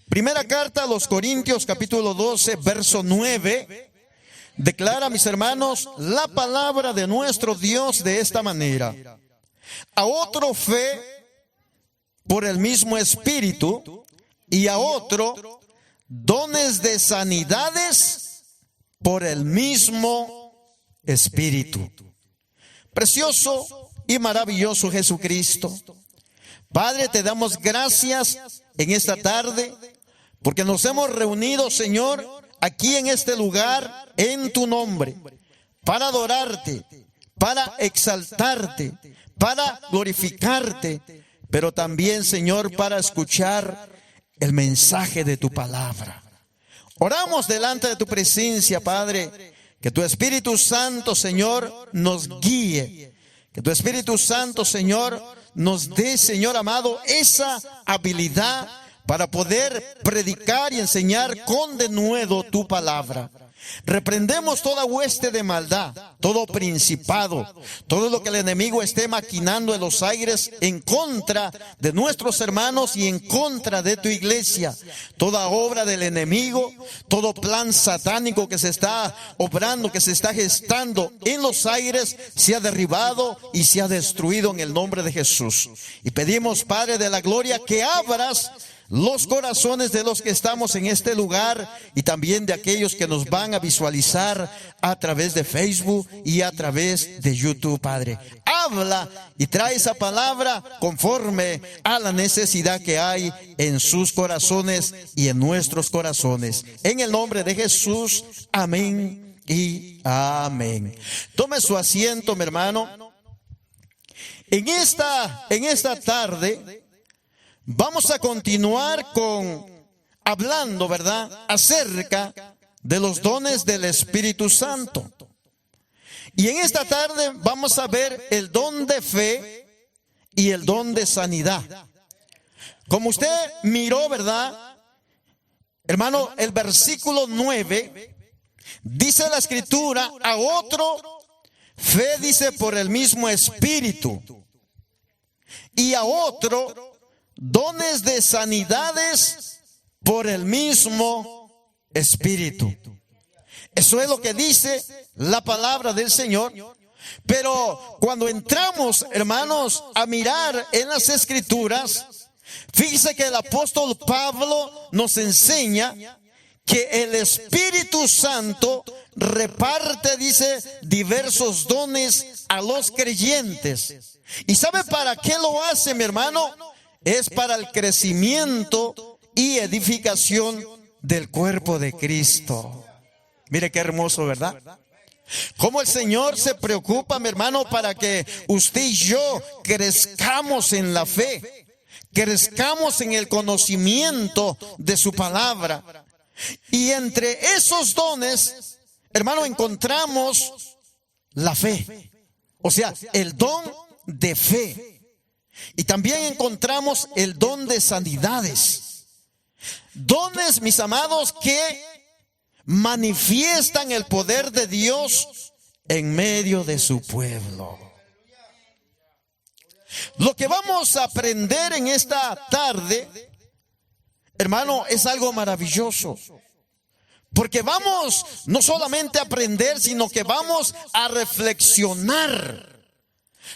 Primera carta a los Corintios, capítulo 12, verso 9, declara, mis hermanos, la palabra de nuestro Dios de esta manera: a otro fe por el mismo Espíritu, y a otro dones de sanidades por el mismo Espíritu. Precioso y maravilloso Jesucristo, Padre, te damos gracias en esta tarde porque nos hemos reunido, Señor, aquí en este lugar, en tu nombre, para adorarte, para exaltarte, para glorificarte, pero también, Señor, para escuchar el mensaje de tu palabra. Oramos delante de tu presencia, Padre, que tu Espíritu Santo, Señor, nos guíe, que tu Espíritu Santo, Señor, nos dé, Señor amado, esa habilidad para poder predicar y enseñar con denuedo tu palabra. Reprendemos toda hueste de maldad, todo principado, todo lo que el enemigo esté maquinando en los aires en contra de nuestros hermanos y en contra de tu iglesia. Toda obra del enemigo, todo plan satánico que se está obrando, que se está gestando en los aires, sea derribado y sea destruido en el nombre de Jesús. Y pedimos, Padre de la gloria, que abras los corazones de los que estamos en este lugar y también de aquellos que nos van a visualizar a través de Facebook y a través de YouTube, Padre. Habla y trae esa palabra conforme a la necesidad que hay en sus corazones y en nuestros corazones. En el nombre de Jesús, amén y amén. Tome su asiento, mi hermano. En esta tarde vamos a continuar hablando, ¿verdad?, acerca de los dones del Espíritu Santo. Y en esta tarde vamos a ver el don de fe y el don de sanidad. Como usted miró, ¿verdad?, hermano, el versículo 9, dice la Escritura, a otro fe, dice, por el mismo Espíritu, y a otro dones de sanidades por el mismo Espíritu. Eso es lo que dice la palabra del Señor. Pero cuando entramos, hermanos, a mirar en las Escrituras, fíjese que el apóstol Pablo nos enseña que el Espíritu Santo reparte, dice, diversos dones a los creyentes. ¿Y sabe para qué lo hace, mi hermano? Es para el crecimiento y edificación del cuerpo de Cristo. Mire qué hermoso, ¿verdad? Cómo el Señor se preocupa, mi hermano, para que usted y yo crezcamos en la fe, crezcamos en el conocimiento de su palabra. Y entre esos dones, hermano, encontramos la fe. O sea, el don de fe. Y también encontramos el don de sanidades. Dones, mis amados, que manifiestan el poder de Dios en medio de su pueblo. Lo que vamos a aprender en esta tarde, hermano, es algo maravilloso. Porque vamos no solamente a aprender, sino que vamos a reflexionar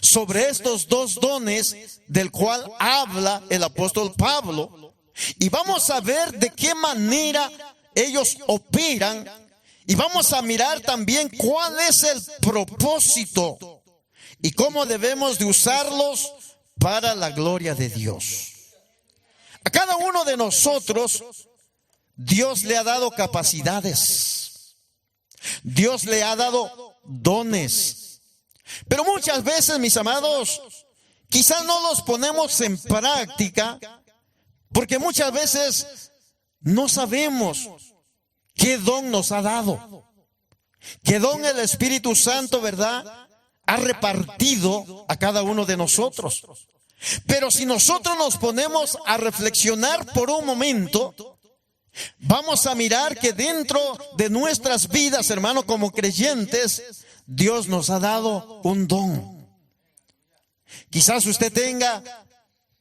sobre estos dos dones del cual habla el apóstol Pablo. Y vamos a ver de qué manera ellos operan. Y vamos a mirar también cuál es el propósito y cómo debemos de usarlos para la gloria de Dios. A cada uno de nosotros Dios le ha dado capacidades. Dios le ha dado dones. Pero muchas veces, mis amados, quizás no los ponemos en práctica porque muchas veces no sabemos qué don nos ha dado, qué don el Espíritu Santo, ¿verdad?, ha repartido a cada uno de nosotros. Pero si nosotros nos ponemos a reflexionar por un momento, vamos a mirar que dentro de nuestras vidas, hermano, como creyentes, Dios nos ha dado un don. Quizás usted tenga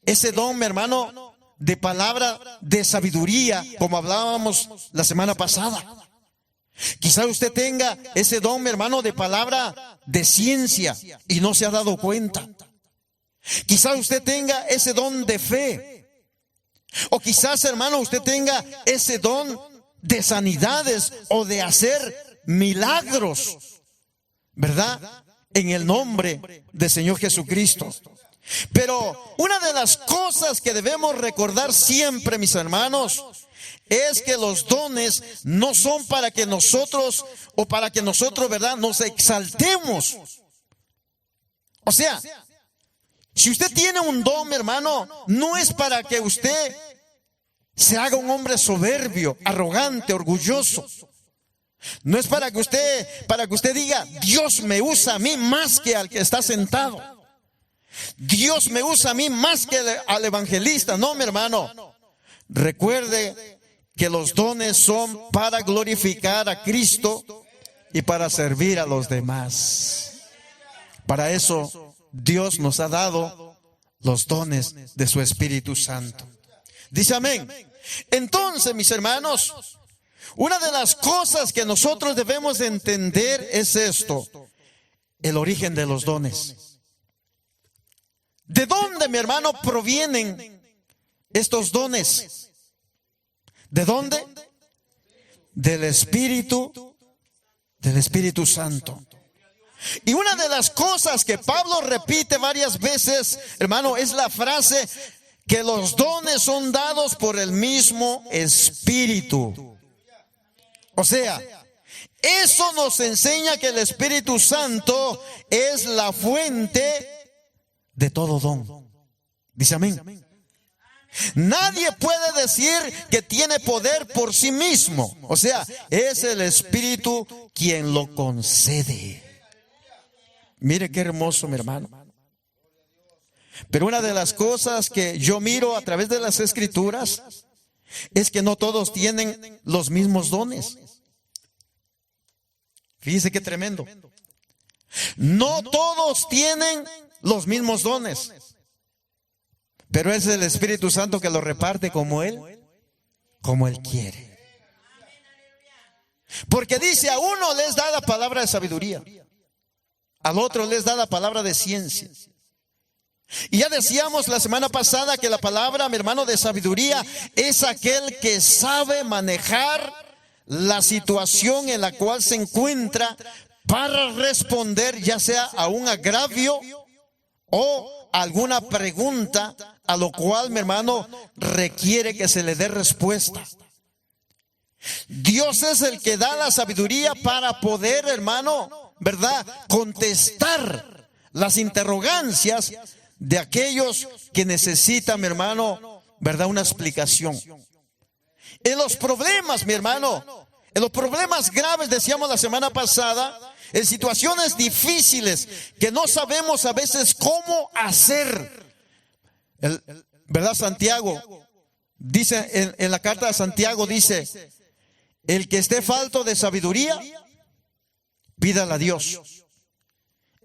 ese don, mi hermano, de palabra de sabiduría, como hablábamos la semana pasada. Quizá usted tenga ese don, mi hermano, de palabra de ciencia y no se ha dado cuenta. Quizá usted tenga ese don de fe. O quizás, hermano, usted tenga ese don de sanidades o de hacer milagros, ¿verdad? En el nombre del Señor Jesucristo. Pero una de las cosas que debemos recordar siempre, mis hermanos, es que los dones no son para que nosotros ¿verdad?, nos exaltemos. O sea, si usted tiene un don, mi hermano, no es para que usted se haga un hombre soberbio, arrogante, orgulloso. No es para que usted diga, Dios me usa a mí más que al que está sentado. Dios me usa a mí más que al evangelista. No, mi hermano. Recuerde que los dones son para glorificar a Cristo y para servir a los demás. Para eso Dios nos ha dado los dones de su Espíritu Santo. Dice amén. Entonces, mis hermanos, una de las cosas que nosotros debemos de entender es esto: el origen de los dones. ¿De dónde, mi hermano, provienen estos dones? ¿De dónde? Del Espíritu Santo. Y una de las cosas que Pablo repite varias veces, hermano, es la frase que los dones son dados por el mismo Espíritu. O sea, eso nos enseña que el Espíritu Santo es la fuente de todo don. Dice amén. Nadie puede decir que tiene poder por sí mismo. O sea, es el Espíritu quien lo concede. Mire qué hermoso, mi hermano. Pero una de las cosas que yo miro a través de las Escrituras es que no todos tienen los mismos dones. Fíjese qué tremendo. No todos tienen los mismos dones, pero es el Espíritu Santo que lo reparte como Él quiere. Porque dice, a uno les da la palabra de sabiduría, al otro les da la palabra de ciencia. Y ya decíamos la semana pasada que la palabra, mi hermano, de sabiduría es aquel que sabe manejar la situación en la cual se encuentra para responder ya sea a un agravio o alguna pregunta a lo cual, mi hermano, requiere que se le dé respuesta. Dios es el que da la sabiduría para poder, hermano, ¿verdad?, contestar las interrogancias de aquellos que necesitan, mi hermano, ¿verdad?, una explicación. En los problemas, mi hermano, en los problemas graves, decíamos la semana pasada, en situaciones difíciles que no sabemos a veces cómo hacer. ¿Verdad? Santiago dice en la carta de Santiago, dice, el que esté falto de sabiduría, pídala a Dios,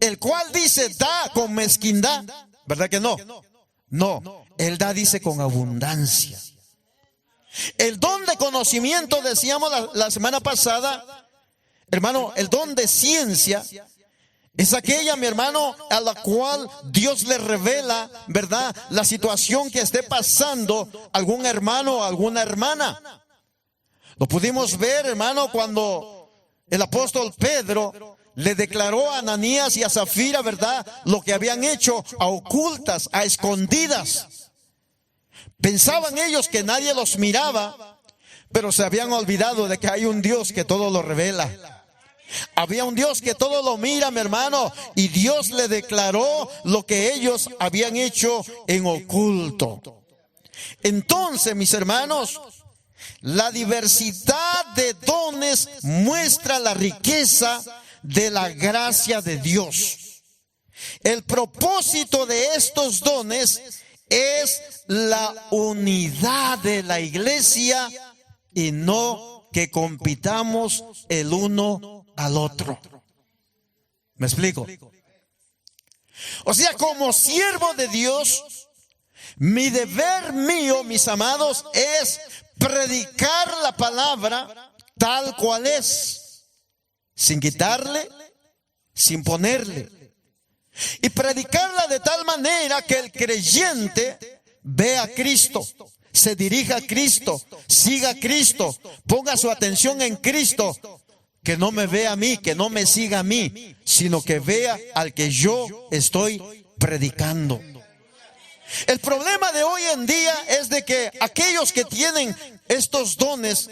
el cual dice, da con mezquindad. ¿Verdad que no? No, Él da, dice, con abundancia. El don de conocimiento, decíamos la semana pasada, hermano, el don de ciencia es aquella, mi hermano, a la cual Dios le revela, ¿verdad?, la situación que esté pasando algún hermano o alguna hermana. Lo pudimos ver, hermano, cuando el apóstol Pedro le declaró a Ananías y a Zafira, ¿verdad?, lo que habían hecho a ocultas, a escondidas. Pensaban ellos que nadie los miraba, pero se habían olvidado de que hay un Dios que todo lo revela. Había un Dios que todo lo mira, mi hermano, y Dios le declaró lo que ellos habían hecho en oculto. Entonces, mis hermanos, la diversidad de dones muestra la riqueza de la gracia de Dios. El propósito de estos dones es la unidad de la iglesia y no que compitamos el uno al otro. ¿Me explico? O sea, como siervo de Dios, Mi deber mío, mis amados, es predicar la palabra tal cual es, sin quitarle, sin ponerle. Y predicarla de tal manera que el creyente vea a Cristo, se dirija a Cristo, siga a Cristo, ponga su atención en Cristo. Que no me vea a mí, que no me siga a mí, sino que vea al que yo estoy predicando. El problema de hoy en día es de que aquellos que tienen estos dones,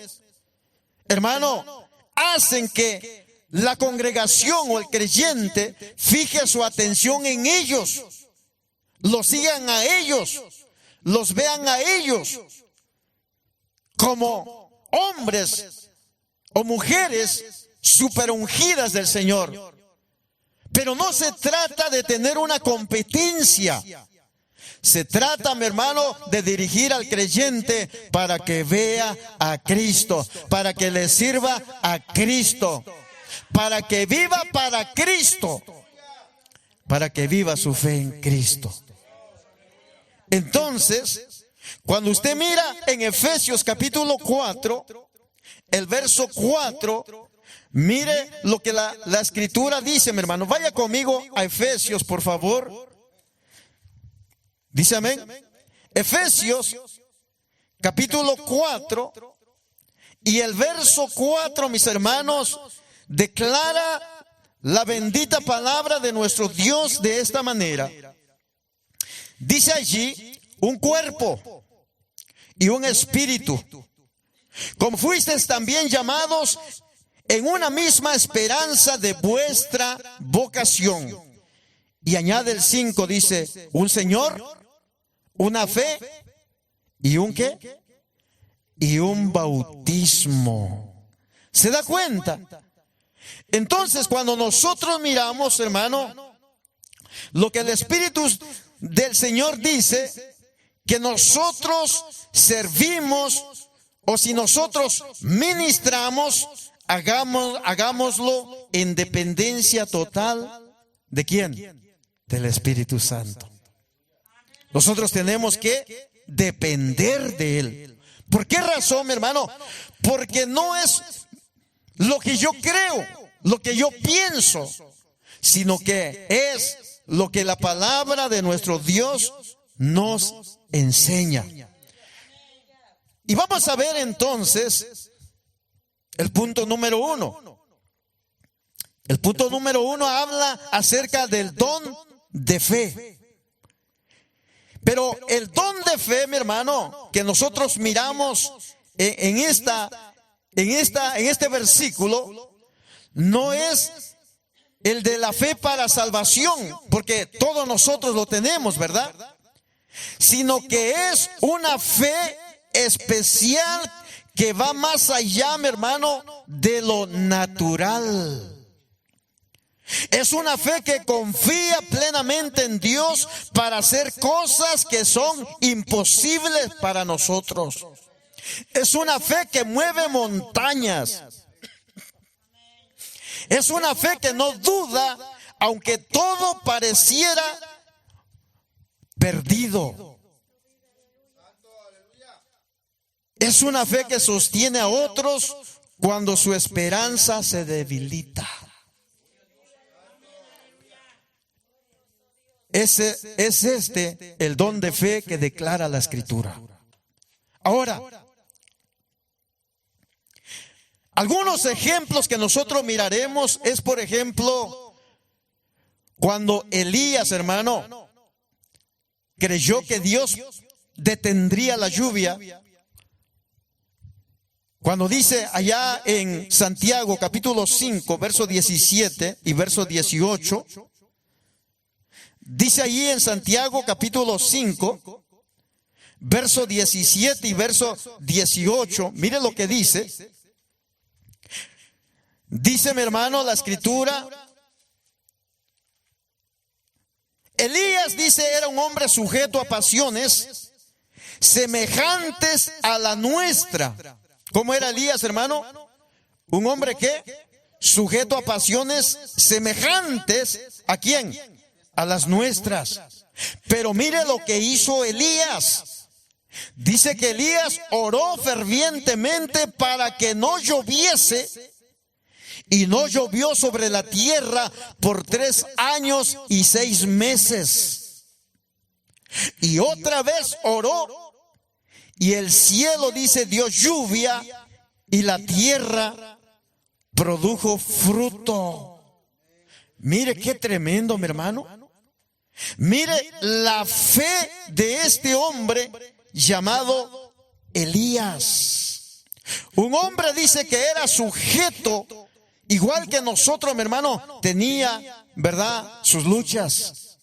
hermano, hacen que la congregación o el creyente fije su atención en ellos, los sigan a ellos, los vean a ellos como hombres o mujeres super ungidas del Señor. Pero no se trata de tener una competencia. Se trata, mi hermano, de dirigir al creyente para que vea a Cristo, para que le sirva a Cristo, para que viva para Cristo, para que viva su fe en Cristo. Entonces, cuando usted mira en Efesios capítulo 4, el verso 4, mire lo que la escritura dice, mi hermano. Vaya conmigo a Efesios, por favor. Dice amén. Efesios capítulo 4 y el verso 4, mis hermanos, declara la bendita palabra de nuestro Dios de esta manera. Dice allí: un cuerpo y un espíritu, como fuisteis también llamados en una misma esperanza de vuestra vocación. Y añade el 5, dice: un Señor, una fe y un ¿qué? Y un bautismo. ¿Se da cuenta? Entonces, cuando nosotros miramos, hermano, lo que el Espíritu del Señor dice, que nosotros servimos, o si nosotros ministramos, hagámoslo en dependencia total. ¿De quién? Del Espíritu Santo. Nosotros tenemos que depender de Él. ¿Por qué razón, mi hermano? Porque no es lo que yo creo, lo que yo pienso, sino que es lo que la palabra de nuestro Dios nos enseña. Y vamos a ver entonces el punto número 1. El punto número 1 habla acerca del don de fe. Pero el don de fe, mi hermano, que nosotros miramos en este versículo, no es el de la fe para salvación, porque todos nosotros lo tenemos, ¿verdad? Sino que es una fe especial que va más allá, mi hermano, de lo natural. Es una fe que confía plenamente en Dios para hacer cosas que son imposibles para nosotros. Es una fe que mueve montañas. Es una fe que no duda, aunque todo pareciera perdido. Es una fe que sostiene a otros cuando su esperanza se debilita. Es el don de fe que declara la Escritura. Ahora, algunos ejemplos que nosotros miraremos es, por ejemplo, cuando Elías, hermano, creyó que Dios detendría la lluvia. Cuando dice allá en Santiago capítulo 5, verso 17 y verso 18, dice allí en Santiago capítulo 5, verso 17 y verso 18, mire lo que dice. Dice, mi hermano, la Escritura: Elías, dice, era un hombre sujeto a pasiones semejantes a la nuestra. ¿Cómo era Elías, hermano? Un hombre que sujeto a pasiones semejantes ¿a quién? A las nuestras. Pero mire lo que hizo Elías. Dice que Elías oró fervientemente para que no lloviese, y no llovió sobre la tierra por 3 años y 6 meses. Y otra vez oró, y el cielo, dice, dio lluvia, y la tierra produjo fruto. Mire qué tremendo, mi hermano. Mire la fe de este hombre llamado Elías. Un hombre, dice, que era sujeto, igual que nosotros, mi hermano, tenía, ¿verdad?, sus luchas.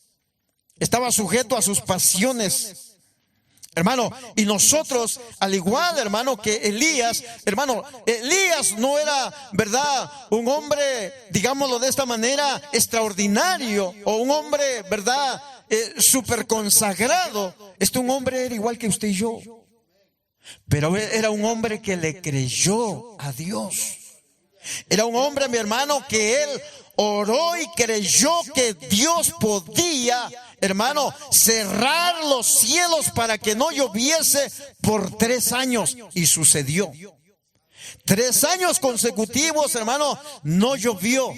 Estaba sujeto a sus pasiones, hermano. Y nosotros, al igual, hermano, que Elías, hermano, Elías no era, ¿verdad?, un hombre, digámoslo de esta manera, extraordinario, o un hombre, ¿verdad?, súper consagrado. Un hombre era igual que usted y yo, pero era un hombre que le creyó a Dios. Era un hombre, mi hermano, que él oró y creyó que Dios podía, hermano, cerrar los cielos para que no lloviese por 3 años. Y sucedió. 3 años consecutivos, hermano, no llovió.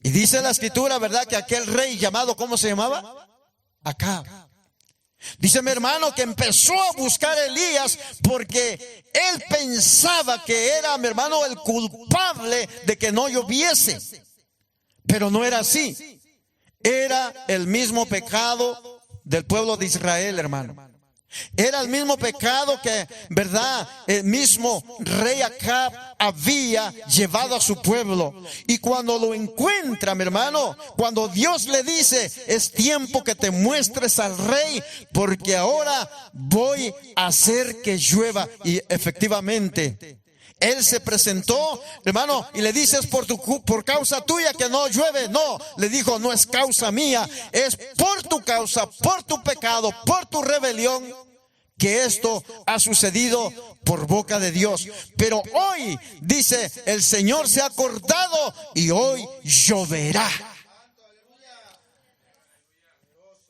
Y dice la escritura, ¿verdad?, que aquel rey llamado, ¿cómo se llamaba? Acab. Dice, mi hermano, que empezó a buscar a Elías porque él pensaba que era, mi hermano, el culpable de que no lloviese. Pero no era así. Era el mismo pecado del pueblo de Israel, hermano. Era el mismo pecado que, ¿verdad?, el mismo rey Acab había llevado a su pueblo. Y cuando lo encuentra, mi hermano, cuando Dios le dice, es tiempo que te muestres al rey, porque ahora voy a hacer que llueva. Y efectivamente, él se presentó, hermano, y le dice, es por causa tuya que no llueve. No, le dijo, no es causa mía, es por tu causa, por tu pecado, por tu rebelión, que esto ha sucedido por boca de Dios. Pero hoy, dice, el Señor se ha acordado y hoy lloverá.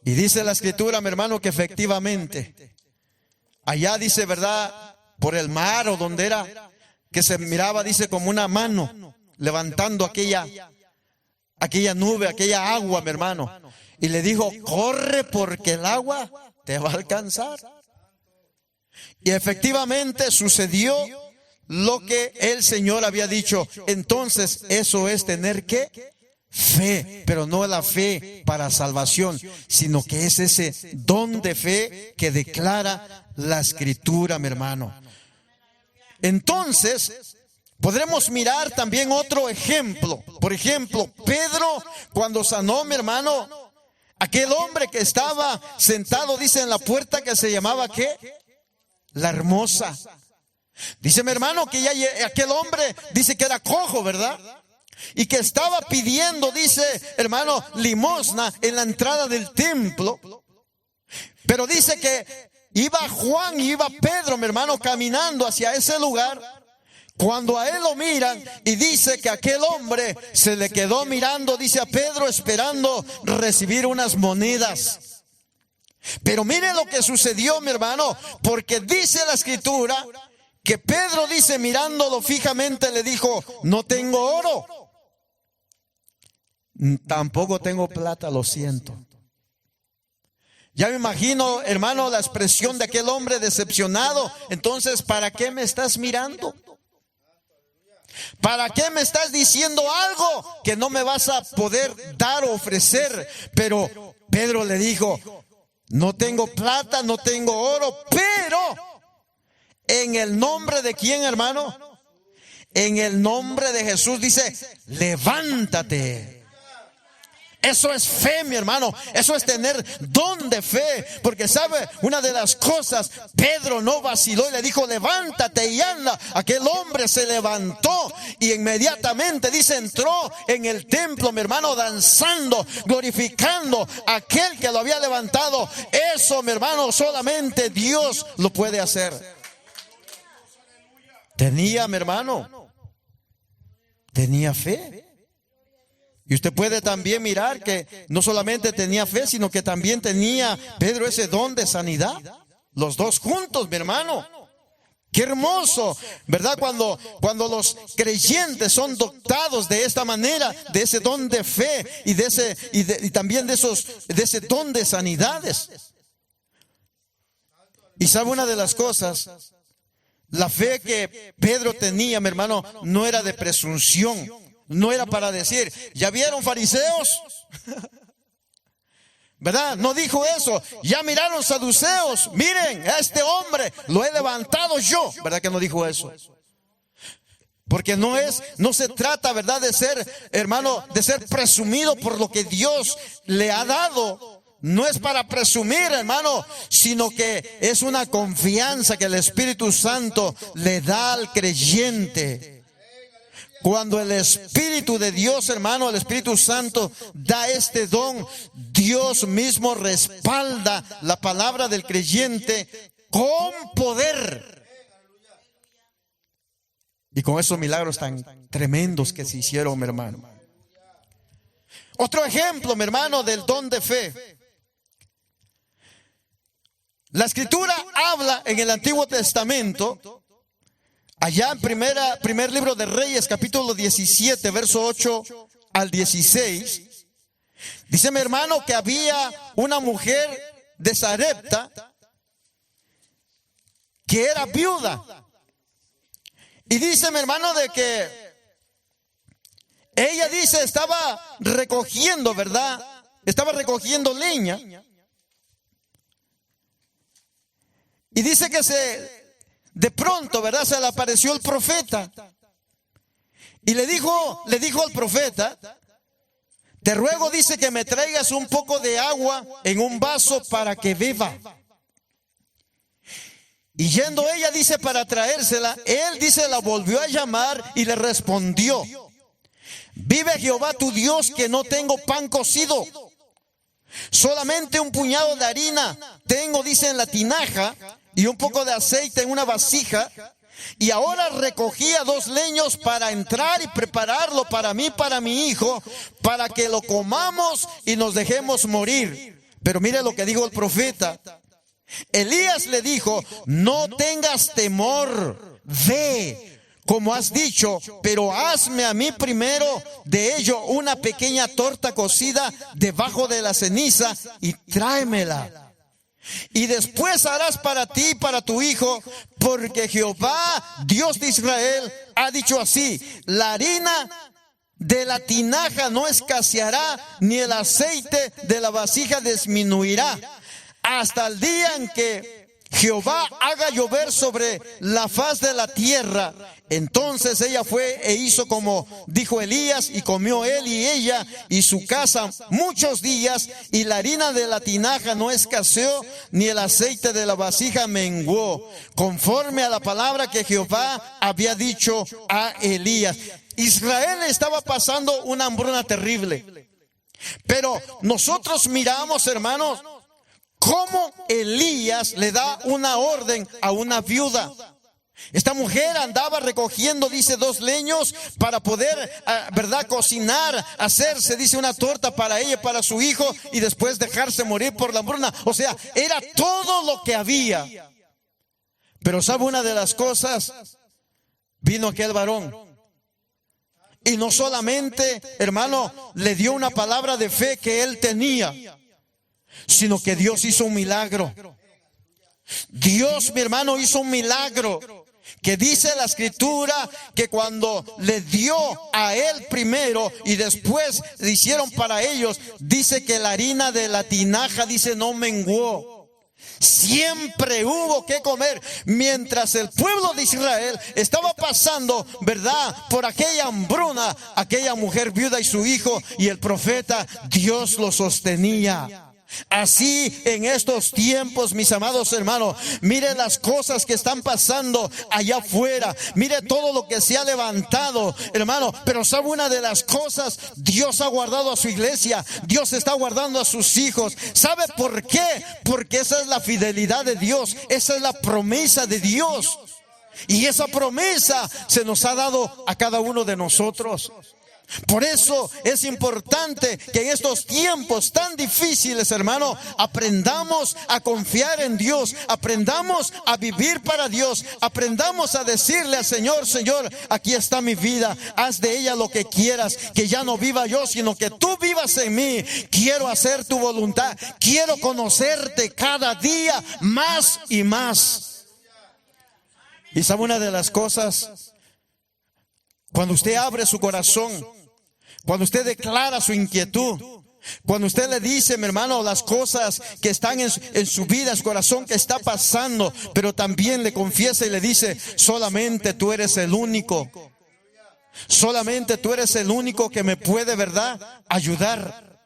Y dice la escritura, mi hermano, que efectivamente, allá dice, ¿verdad?, por el mar o donde era, que se miraba, dice, como una mano levantando aquella nube, aquella agua, mi hermano. Y le dijo, corre porque el agua te va a alcanzar. Y efectivamente sucedió lo que el Señor había dicho. Entonces, eso es tener ¿qué? Fe, pero no la fe para salvación, sino que es ese don de fe que declara la escritura, mi hermano. Entonces, podremos mirar también otro ejemplo. Por ejemplo, Pedro, cuando sanó, mi hermano, aquel hombre que estaba sentado, dice, en la puerta, que se llamaba ¿qué? La Hermosa. Dice, mi hermano, que ya aquel hombre, dice que era cojo, ¿verdad? Y que estaba pidiendo, dice, hermano, limosna en la entrada del templo. Pero dice que iba Juan y iba Pedro, mi hermano, caminando hacia ese lugar, cuando a él lo miran, y dice que aquel hombre se le quedó mirando, dice, a Pedro, esperando recibir unas monedas. Pero mire lo que sucedió, mi hermano, porque dice la escritura que Pedro, dice, mirándolo fijamente, le dijo, no tengo oro, tampoco tengo plata, lo siento. Ya me imagino, hermano, la expresión de aquel hombre decepcionado. Entonces, ¿para qué me estás mirando? ¿Para qué me estás diciendo algo que no me vas a poder dar o ofrecer? Pero Pedro le dijo, no tengo plata, no tengo oro, pero en el nombre de quién, hermano, en el nombre de Jesús, dice, levántate. Eso es fe, mi hermano. Eso es tener don de fe. Porque sabe, una de las cosas, Pedro no vaciló y le dijo, levántate y anda. Aquel hombre se levantó y inmediatamente, dice, entró en el templo, mi hermano, danzando, glorificando a aquel que lo había levantado. Eso, mi hermano, solamente Dios lo puede hacer. Tenía, mi hermano, tenía fe. Y usted puede también mirar que no solamente tenía fe, sino que también tenía Pedro ese don de sanidad. Los dos juntos, mi hermano. Qué hermoso, ¿verdad? Cuando los creyentes son dotados de esta manera, de ese don de fe y también de ese don de sanidades. Y sabe una de las cosas, la fe que Pedro tenía, mi hermano, no era de presunción, no era para decir, ¿ya vieron, fariseos? ¿Verdad? No dijo eso. Ya miraron, saduceos, miren, a este hombre lo he levantado yo. ¿Verdad que no dijo eso? Porque no se trata, ¿verdad?, de ser, hermano, de ser presumido por lo que Dios le ha dado. No es para presumir, hermano, sino que es una confianza que el Espíritu Santo le da al creyente. Cuando el Espíritu de Dios, hermano, el Espíritu Santo da este don, Dios mismo respalda la palabra del creyente con poder. Y con esos milagros tan tremendos que se hicieron, mi hermano. Otro ejemplo, mi hermano, del don de fe. La Escritura habla en el Antiguo Testamento, allá en primer libro de Reyes, capítulo 17, verso 8 al 16, dice, mi hermano, que había una mujer de Sarepta que era viuda. Y dice, mi hermano, de que ella dice, estaba recogiendo, ¿verdad? Estaba recogiendo leña. Y dice que de pronto, ¿verdad?, se le apareció el profeta. Y le dijo al profeta, te ruego, dice, que me traigas un poco de agua en un vaso para que beba. Y yendo ella, dice, para traérsela, él, dice, la volvió a llamar y le respondió, vive Jehová tu Dios que no tengo pan cocido, solamente un puñado de harina tengo, dice, en la tinaja, y un poco de aceite en una vasija, y ahora recogía 2 leños para entrar y prepararlo para mí, para mi hijo, para que lo comamos y nos dejemos morir. Pero mire lo que dijo el profeta. Elías le dijo, no tengas temor, ve, como has dicho, pero hazme a mí primero de ello una pequeña torta cocida debajo de la ceniza y tráemela. Y después harás para ti y para tu hijo, porque Jehová, Dios de Israel, ha dicho así, la harina de la tinaja no escaseará, ni el aceite de la vasija disminuirá, hasta el día en que Jehová haga llover sobre la faz de la tierra. Entonces ella fue e hizo como dijo Elías, y comió él y ella y su casa muchos días, y la harina de la tinaja no escaseó, ni el aceite de la vasija menguó, conforme a la palabra que Jehová había dicho a Elías. Israel estaba pasando una hambruna terrible, pero nosotros miramos, hermanos, cómo Elías le da una orden a una viuda. Esta mujer andaba recogiendo, dice, 2 leños para poder, ¿verdad?, cocinar, hacerse, dice, una torta para ella y para su hijo, y después dejarse morir por la hambruna. O sea, era todo lo que había. Pero ¿sabe una de las cosas? Vino aquel varón. Y no solamente, hermano, le dio una palabra de fe que él tenía, sino que Dios hizo un milagro. Dios, mi hermano, hizo un milagro. Que dice la Escritura que cuando le dio a él primero y después le hicieron para ellos, dice que la harina de la tinaja, dice, no menguó. Siempre hubo que comer. Mientras el pueblo de Israel estaba pasando, ¿verdad?, por aquella hambruna, aquella mujer viuda y su hijo y el profeta, Dios lo sostenía. Así en estos tiempos, mis amados hermanos, mire las cosas que están pasando allá afuera, mire todo lo que se ha levantado, hermano, pero sabe una de las cosas, Dios ha guardado a su iglesia, Dios está guardando a sus hijos. ¿Sabe por qué? Porque esa es la fidelidad de Dios, esa es la promesa de Dios, y esa promesa se nos ha dado a cada uno de nosotros. Por eso es importante que en estos tiempos tan difíciles, hermano, aprendamos a confiar en Dios, aprendamos a vivir para Dios, aprendamos a decirle al Señor: Señor, aquí está mi vida, haz de ella lo que quieras, que ya no viva yo, sino que tú vivas en mí. Quiero hacer tu voluntad, quiero conocerte cada día más y más. Y sabe una de las cosas, cuando usted abre su corazón, cuando usted declara su inquietud, cuando usted le dice, mi hermano, las cosas que están en su vida, en su corazón, que está pasando, pero también le confiesa y le dice: solamente tú eres el único, solamente tú eres el único que me puede, ¿verdad?, ayudar.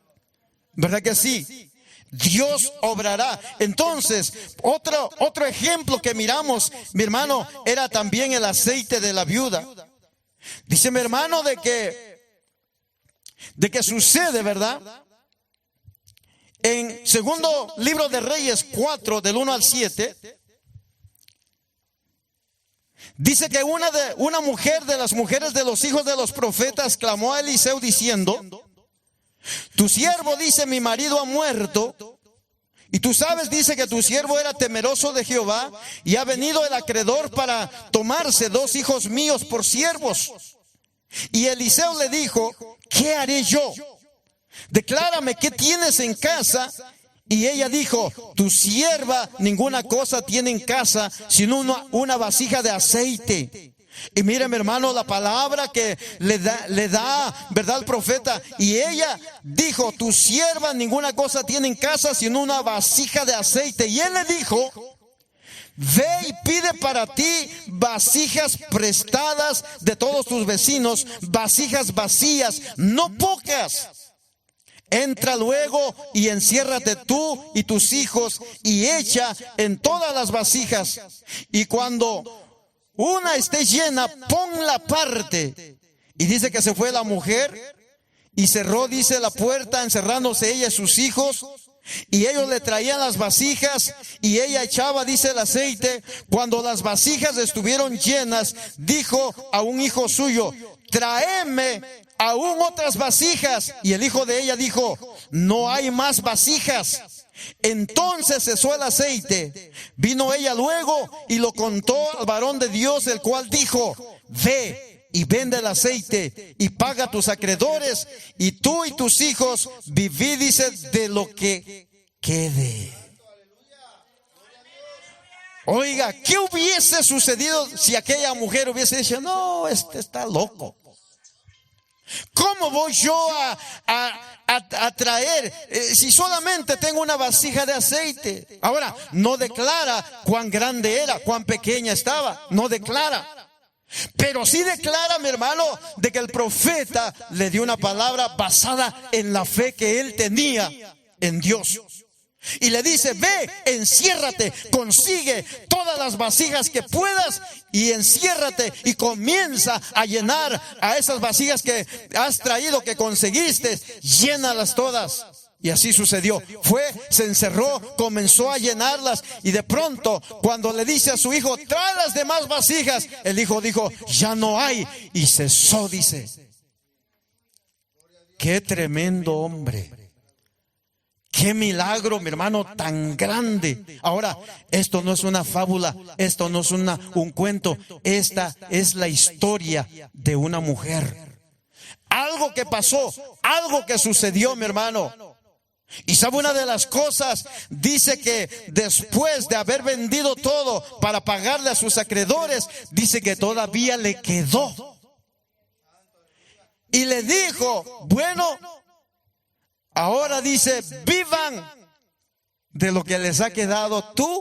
¿Verdad que sí? Dios obrará. Entonces, otro ejemplo que miramos, mi hermano, era también el aceite de la viuda. Dice mi hermano de que sucede, ¿verdad? En segundo libro de Reyes 4, del 1 al 7, dice que una mujer de las mujeres de los hijos de los profetas clamó a Eliseo diciendo: tu siervo, dice, mi marido ha muerto, y tú sabes, dice, que tu siervo era temeroso de Jehová, y ha venido el acreedor para tomarse 2 hijos míos por siervos. Y Eliseo le dijo: ¿qué haré yo? Declárame qué tienes en casa. Y ella dijo: tu sierva ninguna cosa tiene en casa, sino una vasija de aceite. Y mire, mi hermano, la palabra que le da, ¿verdad?, el profeta. Y ella dijo: tu sierva ninguna cosa tiene en casa, sino una vasija de aceite. Y él le dijo: ve y pide para ti vasijas prestadas de todos tus vecinos, vasijas vacías, no pocas. Entra luego y enciérrate tú y tus hijos y echa en todas las vasijas. Y cuando una esté llena, ponla aparte. Y dice que se fue la mujer y cerró, dice, la puerta, encerrándose ella y sus hijos. Y ellos le traían las vasijas y ella echaba, dice, el aceite. Cuando las vasijas estuvieron llenas, dijo a un hijo suyo: tráeme aún otras vasijas. Y el hijo de ella dijo: no hay más vasijas. Entonces cesó el aceite. Vino ella luego y lo contó al varón de Dios, el cual dijo: ve y vende el aceite y paga a tus acreedores, y tú y tus hijos vivid, dice, de lo que quede. Oiga, ¿qué hubiese sucedido si aquella mujer hubiese dicho: no, este está loco? ¿Cómo voy yo a traer si solamente tengo una vasija de aceite? Ahora, no declara cuán grande era, cuán pequeña estaba, no declara. Pero sí declara, mi hermano, de que el profeta le dio una palabra basada en la fe que él tenía en Dios. Y le dice: ve, enciérrate, consigue todas las vasijas que puedas y enciérrate y comienza a llenar a esas vasijas que has traído, que conseguiste, llénalas todas. Y así sucedió. Se encerró, comenzó a llenarlas, y de pronto, cuando le dice a su hijo: trae las demás vasijas, el hijo dijo: ya no hay, y cesó, dice. Qué tremendo hombre. Qué milagro, mi hermano, tan grande. Ahora, esto no es una fábula, esto no es un cuento, esta es la historia de una mujer. Algo que pasó, algo que sucedió, mi hermano. Y sabe una de las cosas, dice que después de haber vendido todo para pagarle a sus acreedores, dice que todavía le quedó. Y le dijo: bueno, ahora, dice, vivan de lo que les ha quedado tú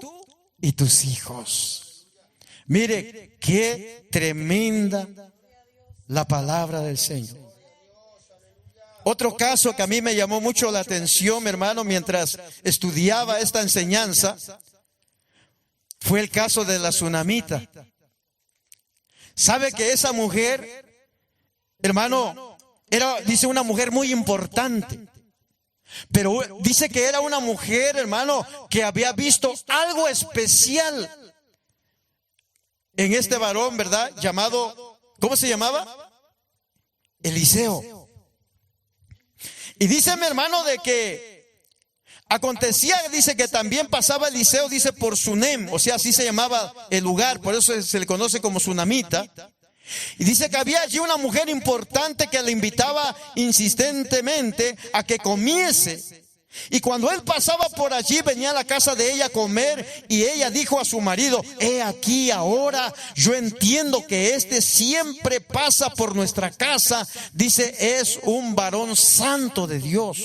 y tus hijos. Mire, qué tremenda la palabra del Señor. Otro caso que a mí me llamó mucho la atención, mi hermano, mientras estudiaba esta enseñanza, fue el caso de la tsunamita. ¿Sabe que esa mujer, hermano, era, dice, una mujer muy importante? Pero dice que era una mujer, hermano, que había visto algo especial en este varón, ¿verdad? Llamado, ¿cómo se llamaba? Eliseo. Y dice mi hermano de que acontecía, dice que también pasaba Eliseo, dice por Sunem, o sea, así se llamaba el lugar, por eso se le conoce como Sunamita. Y dice que había allí una mujer importante que le invitaba insistentemente a que comiese. Y cuando él pasaba por allí, venía a la casa de ella a comer, y ella dijo a su marido: he aquí ahora, yo entiendo que este siempre pasa por nuestra casa, dice, es un varón santo de Dios.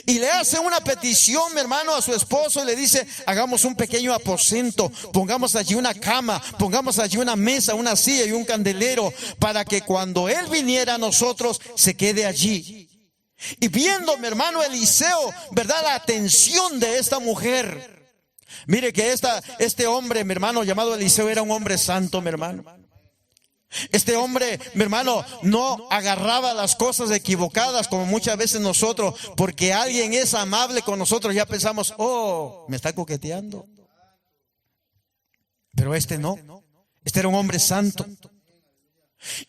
Y le hace una petición, mi hermano, a su esposo, y le dice: hagamos un pequeño aposento, pongamos allí una cama, pongamos allí una mesa, una silla y un candelero, para que cuando él viniera a nosotros, se quede allí. Y viendo, mi hermano Eliseo, ¿verdad?, la atención de esta mujer. Mire que este hombre, mi hermano, llamado Eliseo, era un hombre santo, mi hermano. Este hombre, mi hermano, no agarraba las cosas equivocadas como muchas veces nosotros, porque alguien es amable con nosotros, ya pensamos: oh, me está coqueteando. Pero este no, este era un hombre santo.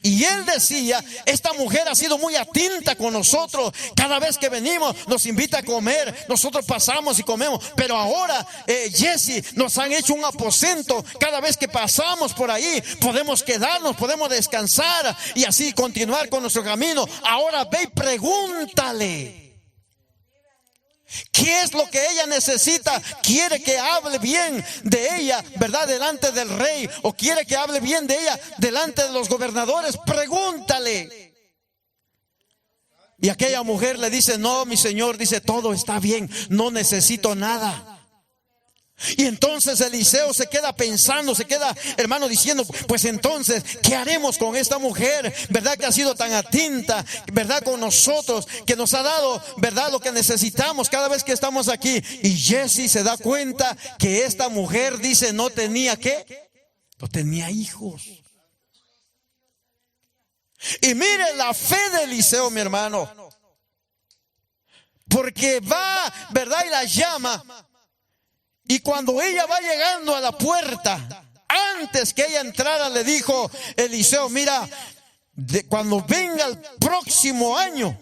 Y él decía: esta mujer ha sido muy atenta con nosotros. Cada vez que venimos nos invita a comer, nosotros pasamos y comemos. Pero ahora, Jesse, nos han hecho un aposento. Cada vez que pasamos por ahí podemos quedarnos, podemos descansar y así continuar con nuestro camino. Ahora ve y pregúntale ¿qué es lo que ella necesita? ¿Quiere que hable bien de ella, verdad, delante del rey? ¿O quiere que hable bien de ella delante de los gobernadores? Pregúntale. Y aquella mujer le dice: no, mi señor, dice, todo está bien, no necesito nada. Y entonces Eliseo se queda pensando, se queda, hermano, diciendo: pues entonces, ¿qué haremos con esta mujer? ¿Verdad que ha sido tan atenta, verdad, con nosotros, que nos ha dado, verdad, lo que necesitamos cada vez que estamos aquí? Y Jesse se da cuenta que esta mujer, dice, no tenía ¿qué? No tenía hijos. Y mire la fe de Eliseo, mi hermano, porque va, verdad, y la llama. Y cuando ella va llegando a la puerta, antes que ella entrara, le dijo Eliseo: mira, cuando venga el próximo año,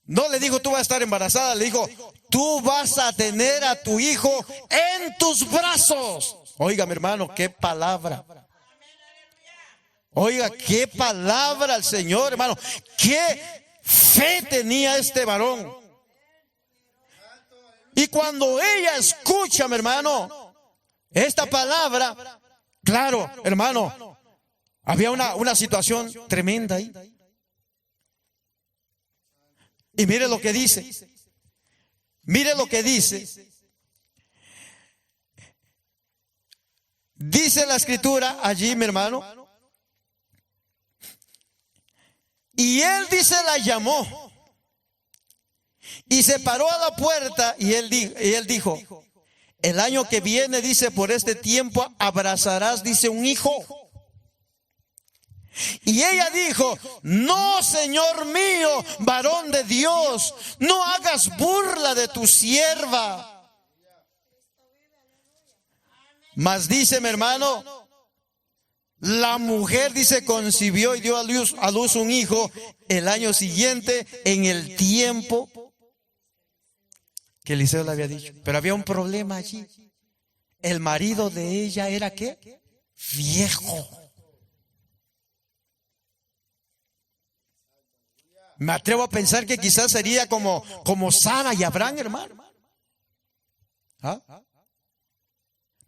no le dijo tú vas a estar embarazada, le dijo: tú vas a tener a tu hijo en tus brazos. Oiga, mi hermano, qué palabra. Oiga, qué palabra al Señor, hermano. Qué fe tenía este varón. Y cuando ella escucha, mi hermano, esta palabra, claro, hermano, había una situación tremenda ahí. Y mire lo que dice. Mire lo que dice. Dice la escritura allí, mi hermano. Y él, dice, la llamó. Y se paró a la puerta y él dijo: el año que viene, dice, por este tiempo abrazarás, dice, un hijo. Y ella dijo: no, Señor mío, varón de Dios, no hagas burla de tu sierva. Mas dice, mi hermano, la mujer, dice, concibió y dio a luz un hijo el año siguiente, en el tiempo que Eliseo le había dicho. Pero había un problema allí. El marido de ella era ¿qué? Viejo. Me atrevo a pensar que quizás sería como Sara y Abraham, hermano. ¿Ah?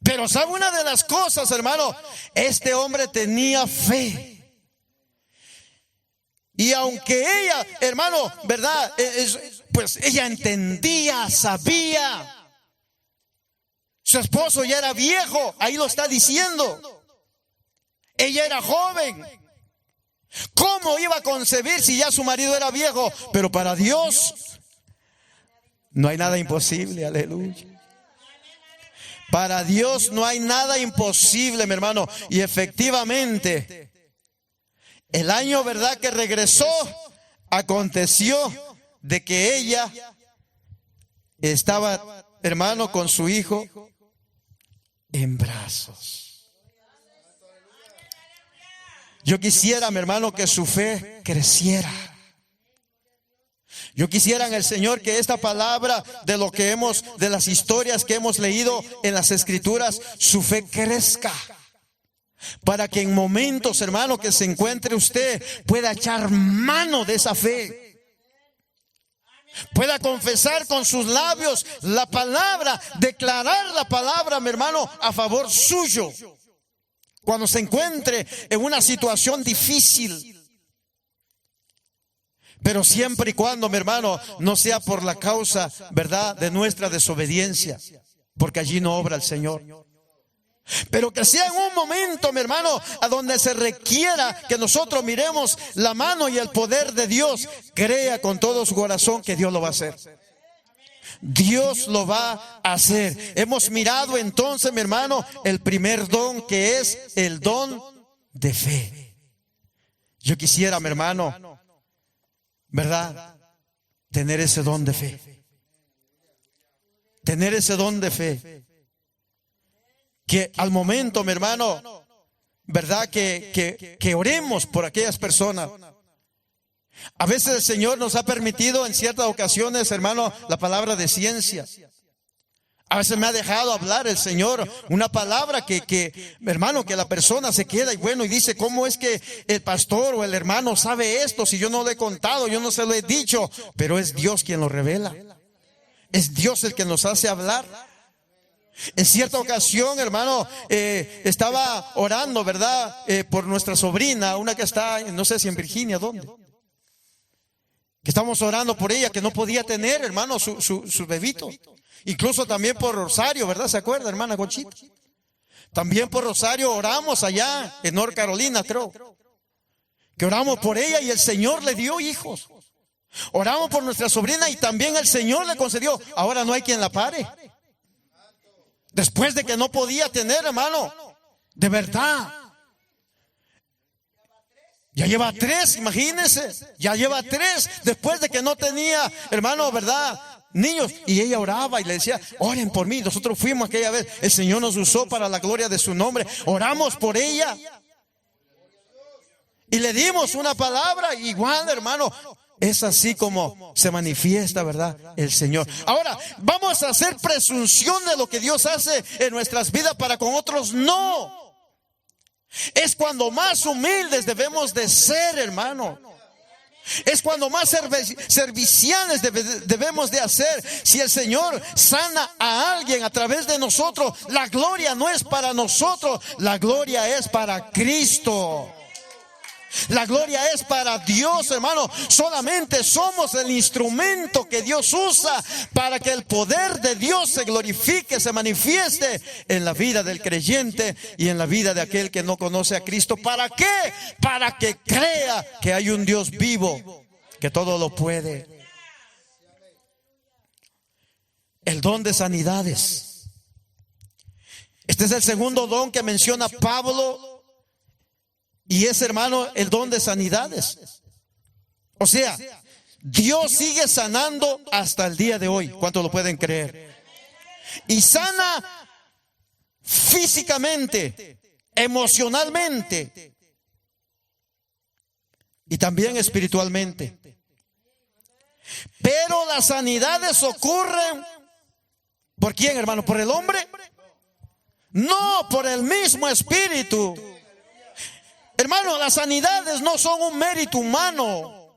Pero ¿sabe una de las cosas, hermano? Este hombre tenía fe. Y aunque ella, hermano, ¿verdad? Pues ella entendía, sabía. Su esposo ya era viejo, ahí lo está diciendo. Ella era joven. ¿Cómo iba a concebir si ya su marido era viejo? Pero para Dios no hay nada imposible, aleluya. Para Dios no hay nada imposible, mi hermano. Y efectivamente, el año, ¿verdad?, que regresó, aconteció de que ella estaba, hermano, con su hijo en brazos. Yo quisiera, mi hermano, que su fe creciera. Yo quisiera en el Señor que esta palabra de las historias que hemos leído en las Escrituras, su fe crezca. Para que en momentos, hermano, que se encuentre usted, pueda echar mano de esa fe. Pueda confesar con sus labios la palabra, declarar la palabra, mi hermano, a favor suyo. Cuando se encuentre en una situación difícil. Pero siempre y cuando, mi hermano, no sea por la causa, ¿verdad?, de nuestra desobediencia. Porque allí no obra el Señor. Pero que sea en un momento, mi hermano, a donde se requiera que nosotros miremos la mano y el poder de Dios. Crea con todo su corazón que Dios lo va a hacer. Dios lo va a hacer. Hemos mirado entonces, mi hermano, el primer don, que es el don de fe. Yo quisiera, mi hermano, ¿verdad?, tener ese don de fe. Tener ese don de fe. Que al momento, mi hermano, ¿verdad?, que oremos por aquellas personas. A veces el Señor nos ha permitido en ciertas ocasiones, hermano, la palabra de ciencia. A veces me ha dejado hablar el Señor una palabra que hermano, que la persona se queda y bueno, y dice, ¿cómo es que el pastor o el hermano sabe esto si yo no lo he contado, yo no se lo he dicho? Pero es Dios quien lo revela. Es Dios el que nos hace hablar. En cierta ocasión, hermano, estaba orando, ¿verdad?, por nuestra sobrina, una que está, no sé si en Virginia, ¿dónde? Que estamos orando por ella, que no podía tener, hermano, su bebito. Incluso también por Rosario, ¿verdad? ¿Se acuerda, hermana Conchita? También por Rosario oramos allá en North Carolina, creo. Que oramos por ella y el Señor le dio hijos. Oramos por nuestra sobrina y también el Señor le concedió. Ahora no hay quien la pare. Después de que no podía tener, hermano, de verdad. Ya lleva 3, imagínense. Ya lleva 3 después de que no tenía, hermano, ¿verdad?, niños. Y ella oraba y le decía, oren por mí. Nosotros fuimos aquella vez. El Señor nos usó para la gloria de su nombre. Oramos por ella. Y le dimos una palabra igual, hermano. Es así como se manifiesta, ¿verdad?, el Señor. Ahora, ¿vamos a hacer presunción de lo que Dios hace en nuestras vidas para con otros? No. Es cuando más humildes debemos de ser, hermano. Es cuando más serviciales debemos de hacer. Si el Señor sana a alguien a través de nosotros, la gloria no es para nosotros, la gloria es para Cristo. La gloria es para Dios, hermano. Solamente somos el instrumento que Dios usa para que el poder de Dios se glorifique, se manifieste en la vida del creyente y en la vida de aquel que no conoce a Cristo. ¿Para qué? Para que crea que hay un Dios vivo, que todo lo puede. El don de sanidades. Este es el segundo don que menciona Pablo. Y es, hermano, el don de sanidades. O sea, Dios sigue sanando hasta el día de hoy. ¿Cuántos lo pueden creer? Y sana físicamente, emocionalmente y también espiritualmente. Pero las sanidades ocurren ¿por quién, hermano? ¿Por el hombre? No, por el mismo Espíritu. Hermano, las sanidades no son un mérito humano.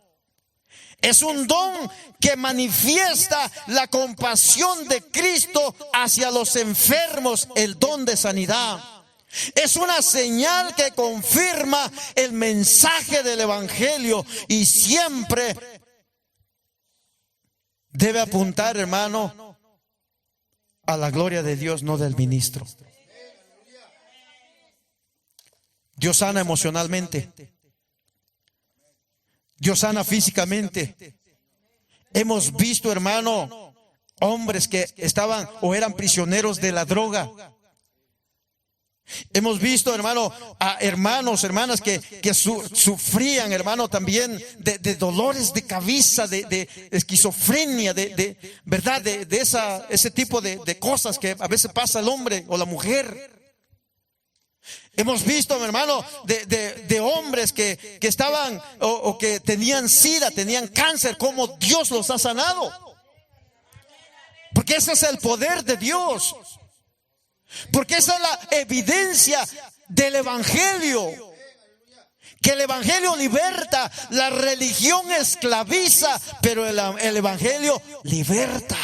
Es un don que manifiesta la compasión de Cristo hacia los enfermos, el don de sanidad. Es una señal que confirma el mensaje del Evangelio y siempre debe apuntar, hermano, a la gloria de Dios, no del ministro. Dios sana emocionalmente. Dios sana físicamente. Hemos visto, hermano, hombres que estaban o eran prisioneros de la droga. Hemos visto, hermano, a hermanos, hermanas que sufrían, hermano, también de dolores de cabeza, de esquizofrenia, verdad, de ese tipo de cosas que a veces pasa el hombre o la mujer. Hemos visto, mi hermano, de hombres que estaban o que tenían sida, tenían cáncer, como Dios los ha sanado. Porque ese es el poder de Dios. Porque esa es la evidencia del Evangelio. Que el Evangelio liberta, la religión esclaviza, pero el Evangelio liberta.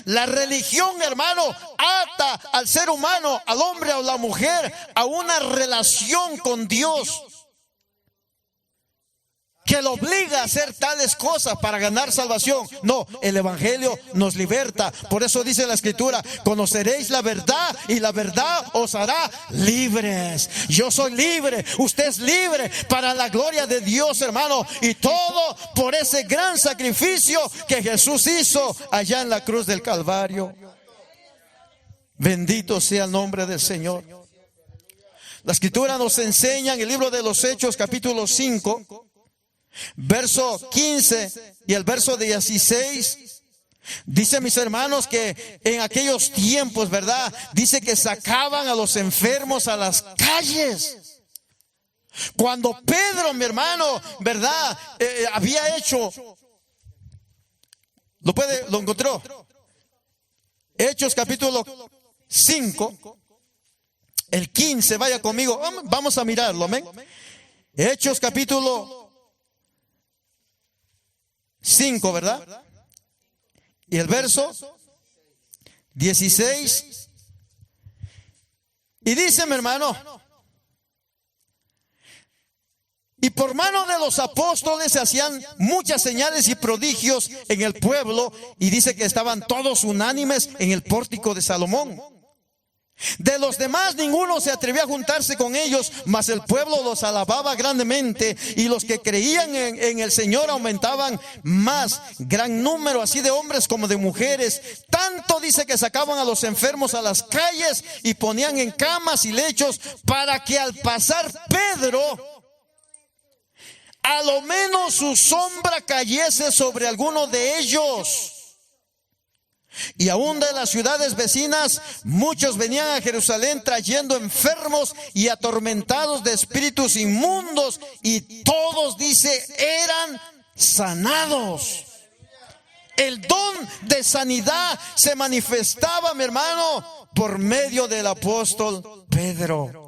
La religión, hermano, ata al ser humano, al hombre o la mujer, a una relación con Dios, que lo obliga a hacer tales cosas para ganar salvación. No, el Evangelio nos liberta. Por eso dice la Escritura: conoceréis la verdad y la verdad os hará libres. Yo soy libre, usted es libre, para la gloria de Dios, hermano. Y todo por ese gran sacrificio que Jesús hizo allá en la cruz del Calvario. Bendito sea el nombre del Señor. La Escritura nos enseña en el libro de los Hechos, capítulo 5, verso 15 y el verso 16, dice, mis hermanos, que en aquellos tiempos, ¿verdad? Dice que sacaban a los enfermos a las calles. Cuando Pedro, mi hermano, ¿verdad? Había hecho, ¿lo encontró? Hechos capítulo 5, el 15, vaya conmigo, vamos a mirarlo, amén. Hechos capítulo 5, ¿verdad? Y el verso 16. Y dice, mi hermano, y por mano de los apóstoles se hacían muchas señales y prodigios en el pueblo, y dice que estaban todos unánimes en el pórtico de Salomón. De los demás ninguno se atrevía a juntarse con ellos, mas el pueblo los alababa grandemente, y los que creían en el Señor aumentaban más, gran número así de hombres como de mujeres. Tanto dice que sacaban a los enfermos a las calles y ponían en camas y lechos, para que al pasar Pedro, a lo menos su sombra cayese sobre alguno de ellos. Y aún de las ciudades vecinas muchos venían a Jerusalén trayendo enfermos y atormentados de espíritus inmundos, y todos, dice, eran sanados. El don de sanidad se manifestaba, mi hermano, por medio del apóstol Pedro.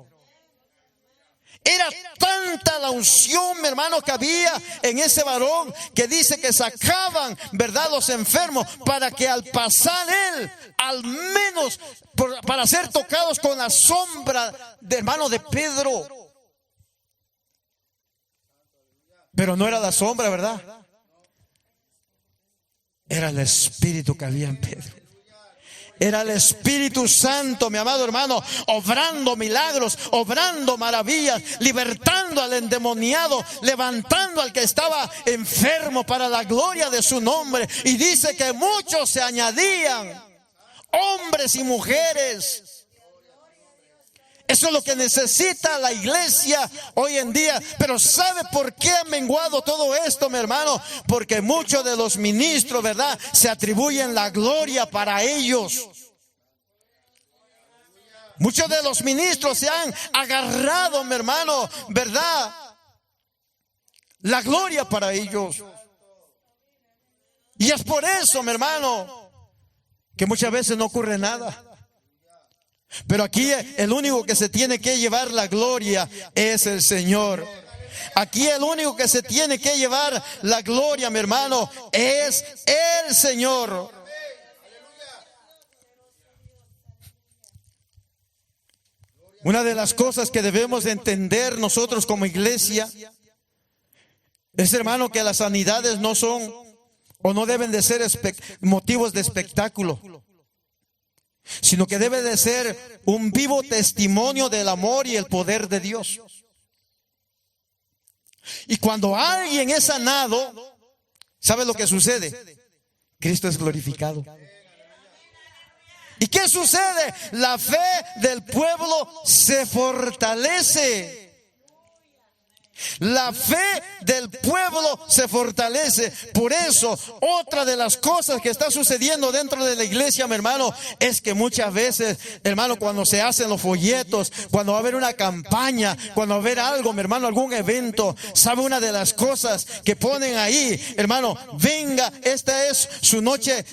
Era tanta la unción, mi hermano, que había en ese varón, que dice que sacaban, ¿verdad?, los enfermos, para que al pasar él, al menos para ser tocados con la sombra de hermano de Pedro. Pero no era la sombra, ¿verdad? Era el Espíritu que había en Pedro. Era el Espíritu Santo, mi amado hermano, obrando milagros, obrando maravillas, libertando al endemoniado, levantando al que estaba enfermo para la gloria de su nombre. Y dice que muchos se añadían, hombres y mujeres. Eso es lo que necesita la iglesia hoy en día. Pero ¿sabe por qué ha menguado todo esto, mi hermano? Porque muchos de los ministros, ¿verdad?, se atribuyen la gloria para ellos. Muchos de los ministros se han agarrado, mi hermano, ¿verdad?, la gloria para ellos. Y es por eso, mi hermano, que muchas veces no ocurre nada. Pero aquí el único que se tiene que llevar la gloria es el Señor. Aquí el único que se tiene que llevar la gloria, mi hermano, es el Señor. Una de las cosas que debemos de entender nosotros como iglesia es, hermano, que las sanidades no son o no deben de ser motivos de espectáculo, sino que debe de ser un vivo testimonio del amor y el poder de Dios. Y cuando alguien es sanado, ¿sabe lo que sucede? Cristo es glorificado. ¿Y qué sucede? La fe del pueblo se fortalece. La fe del pueblo se fortalece. Por eso, otra de las cosas que está sucediendo dentro de la iglesia, mi hermano, es que muchas veces, hermano, cuando se hacen los folletos, cuando va a haber una campaña, cuando va a haber algo, mi hermano, algún evento, ¿sabe una de las cosas que ponen ahí? Hermano, venga, esta es su noche,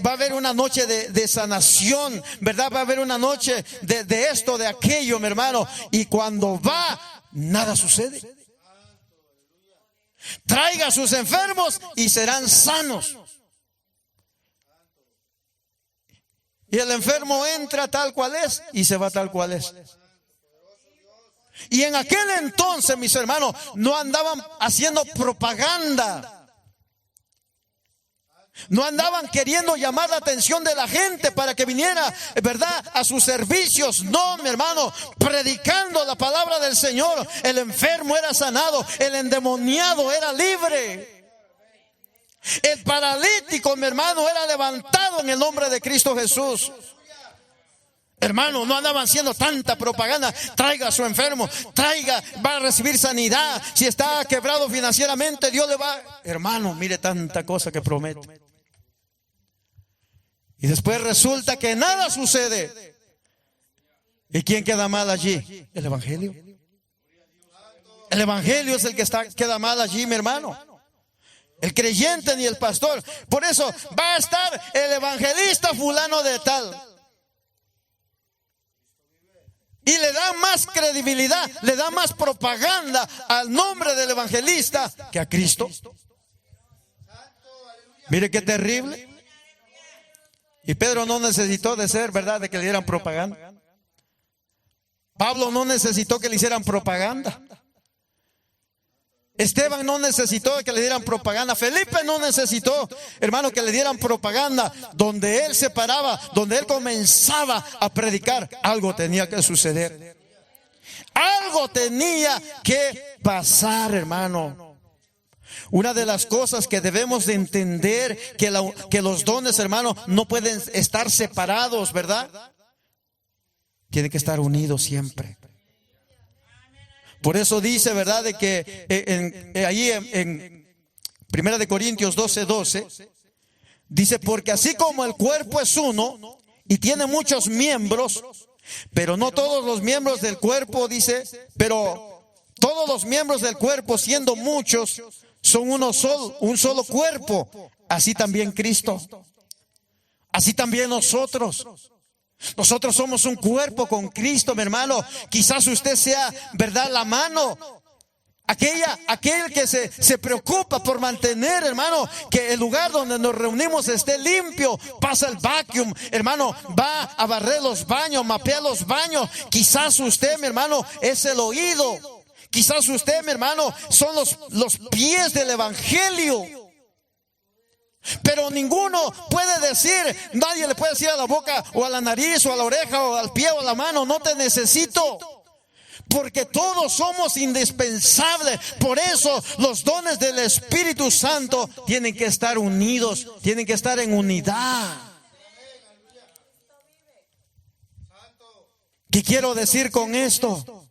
va a haber una noche de sanación, ¿verdad? Va a haber una noche de esto, de aquello, mi hermano. Y cuando va, nada sucede. Traiga a sus enfermos y serán sanos. Y el enfermo entra tal cual es y se va tal cual es. Y en aquel entonces, mis hermanos, no andaban haciendo propaganda. No andaban queriendo llamar la atención de la gente para que viniera, ¿verdad?, a sus servicios. No, mi hermano, predicando la palabra del Señor. El enfermo era sanado, el endemoniado era libre. El paralítico, mi hermano, era levantado en el nombre de Cristo Jesús. Hermano, no andaban haciendo tanta propaganda. Traiga a su enfermo, traiga, va a recibir sanidad. Si está quebrado financieramente, Dios le va. Hermano, mire tanta cosa que promete. Y después resulta que nada sucede. ¿Y quién queda mal allí? El evangelio. El evangelio es el que queda mal allí, mi hermano. El creyente ni el pastor. Por eso va a estar el evangelista fulano de tal. Y le da más credibilidad, le da más propaganda al nombre del evangelista que a Cristo. Mire qué terrible. Y Pedro no necesitó de ser, ¿verdad?, de que le dieran propaganda. Pablo no necesitó que le hicieran propaganda. Esteban no necesitó que le dieran propaganda. Felipe no necesitó, hermano, que le dieran propaganda. Donde él se paraba, donde él comenzaba a predicar, algo tenía que suceder. Algo tenía que pasar, hermano. Una de las cosas que debemos de entender, que los dones, hermano, no pueden estar separados, ¿verdad? Tienen que estar unidos siempre. Por eso dice, ¿verdad?, de que ahí en 1 Corintios 12:12, dice, porque así como el cuerpo es uno y tiene muchos miembros, pero no todos los miembros del cuerpo, dice, pero todos los miembros del cuerpo, siendo muchos, son un solo cuerpo. Así también Cristo. Así también nosotros. Nosotros somos un cuerpo con Cristo, mi hermano. Quizás usted sea, ¿verdad?, la mano. Aquel que se preocupa por mantener, hermano, que el lugar donde nos reunimos esté limpio. Pasa el vacuum, hermano, va a barrer los baños, mapea los baños. Quizás usted, mi hermano, es el oído. Quizás usted, mi hermano, son los pies del evangelio. Pero ninguno puede decir, nadie le puede decir a la boca o a la nariz o a la oreja o al pie o a la mano, no te necesito. Porque todos somos indispensables. Por eso los dones del Espíritu Santo tienen que estar unidos, tienen que estar en unidad. ¿Qué quiero decir con esto?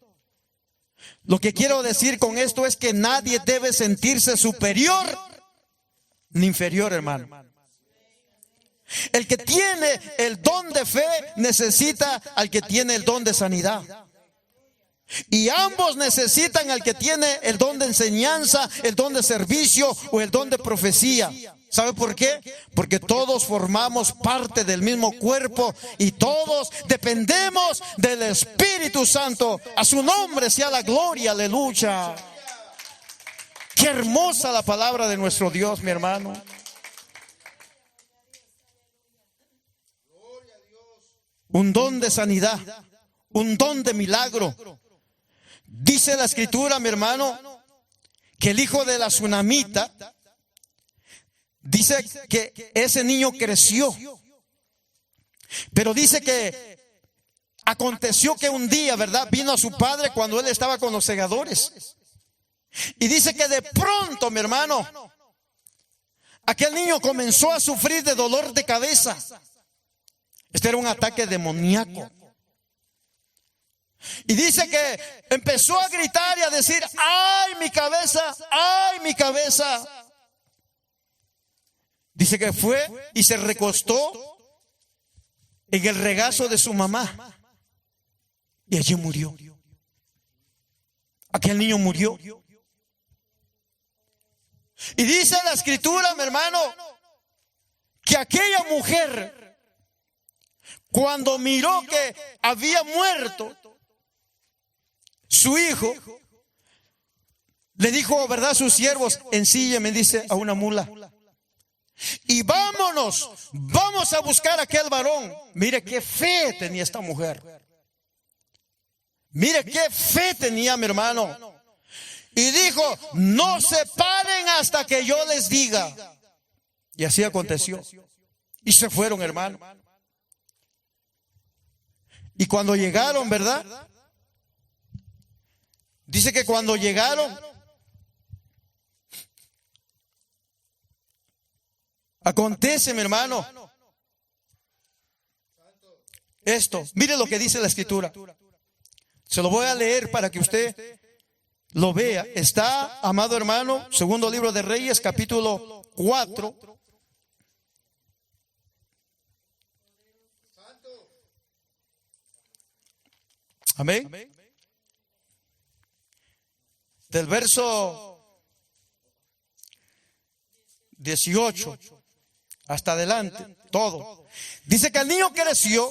Lo que quiero decir con esto es que nadie debe sentirse superior ni inferior, hermano. El que tiene el don de fe necesita al que tiene el don de sanidad. Y ambos necesitan al que tiene el don de enseñanza, el don de servicio o el don de profecía. ¿Sabe por qué? Porque todos formamos parte del mismo cuerpo y todos dependemos del Espíritu Santo. A su nombre sea la gloria, aleluya. Qué hermosa la palabra de nuestro Dios, mi hermano. Un don de sanidad, un don de milagro. Dice la Escritura, mi hermano, que el hijo de la tsunamita, dice que ese niño creció. Pero dice que aconteció que un día, ¿verdad?, vino a su padre cuando él estaba con los segadores. Y dice que de pronto, mi hermano, aquel niño comenzó a sufrir de dolor de cabeza. Este era un ataque demoníaco. Y dice que empezó a gritar y a decir: ¡ay, mi cabeza! ¡Ay, mi cabeza! Dice que fue y se recostó en el regazo de su mamá. Y allí murió. Aquel niño murió. Y dice la escritura, mi hermano, que aquella mujer, cuando miró que había muerto su hijo, le dijo, ¿verdad?, a sus siervos: ensílleme, dice, a una mula, y vámonos, vamos a buscar a aquel varón. Mire qué fe tenía esta mujer. Mire qué fe tenía, mi hermano. Y dijo: no se paren hasta que yo les diga. Y así aconteció. Y se fueron, hermano. Y cuando llegaron, ¿verdad? Dice que cuando llegaron, acontece, mi hermano, esto. Mire lo que dice la escritura. Se lo voy a leer para que usted lo vea. Está, amado hermano, segundo libro de Reyes, capítulo 4. Amén. Del verso 18 hasta adelante, todo. Dice que el niño creció,